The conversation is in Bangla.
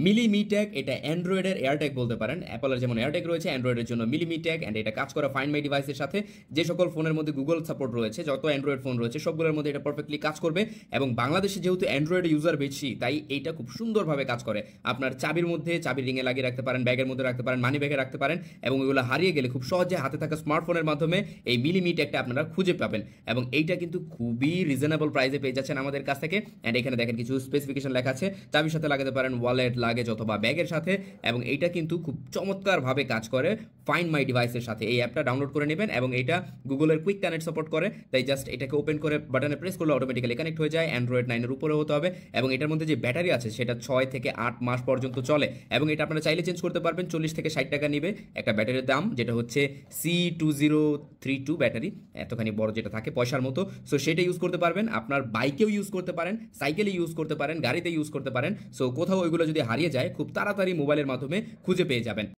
মিলি মি ট্যাগ এটা অ্যান্ড্রয়েডের এয়ারট্যাগ বলতে পারেন। অ্যাপলের যেমন এয়ারট্যাগ রয়েছে, অ্যান্ড্রয়েডের জন্য মিলি মি ট্যাগ। অ্যান্ড এটা কাজ করে ফাইন্ড মাই ডিভাইসের সাথে। যে সকল ফোনের মধ্যে গুগল সাপোর্ট রয়েছে, যত অ্যান্ড্রয়েড ফোন রয়েছে সবগুলোর মধ্যে এটা পারফেক্টলি কাজ করবে। এবং বাংলাদেশে যেহেতু অ্যান্ড্রয়েড ইউজার বেশি, তাই এইটা খুব সুন্দরভাবে কাজ করে। আপনার চাবির মধ্যে, চাবির রিংয়ে লাগিয়ে রাখতে পারেন, ব্যাগের মধ্যে রাখতে পারেন, মানি ব্যাগে রাখতে পারেন, এবং ওইগুলো হারিয়ে গেলে খুব সহজে হাতে থাকা স্মার্টফোনের মাধ্যমে এই মিলি মি ট্যাগটা আপনারা খুঁজে পাবেন। এবং এইটা কিন্তু খুবই রিজনেবল প্রাইসে পেয়ে যাচ্ছেন আমাদের কাছ থেকে। অ্যান্ড এখানে দেখেন কিছু স্পেসিফিকেশন লেখা আছে, চাবির সাথে লাগাতে পারেন, ওয়ালেট, লাগেজ অথবা ব্যাগের সাথে। এবং এইটা কিন্তু খুব চমৎকারভাবে কাজ করে ফাইন্ড মাই ডিভাইসের সাথে। এই অ্যাপটা ডাউনলোড করে নেবেন এবং এটা গুগলের কুইক কানেক্ট সাপোর্ট করে, তাই জাস্ট এটাকে ওপেন করে বাটনে প্রেস করলে অটোমেটিক্যালি কানেক্ট হয়ে যায়। অ্যান্ড্রয়েড 9-এর উপরে হতে হবে এবং এটার মধ্যে যে ব্যাটারি আছে সেটা 6 থেকে 8 মাস পর্যন্ত চলে। এবং এটা আপনারা চাইলে চেঞ্জ করতে পারবেন। 40 থেকে 60 টাকা নিবে একটা ব্যাটারির দাম, যেটা হচ্ছে C2032 ব্যাটারি, এতখানি বড় যেটা থাকে পয়সার মতো। সো সেটা ইউজ করতে পারবেন, আপনার বাইকেও ইউজ করতে পারেন, সাইকেলে ইউজ করতে পারেন, গাড়িতে ইউজ করতে পারেন। সো কোথাও ওইগুলো যদি হারিয়ে যায় খুব তাড়াতাড়ি মোবাইলের মাধ্যমে খুঁজে পেয়ে যাবেন।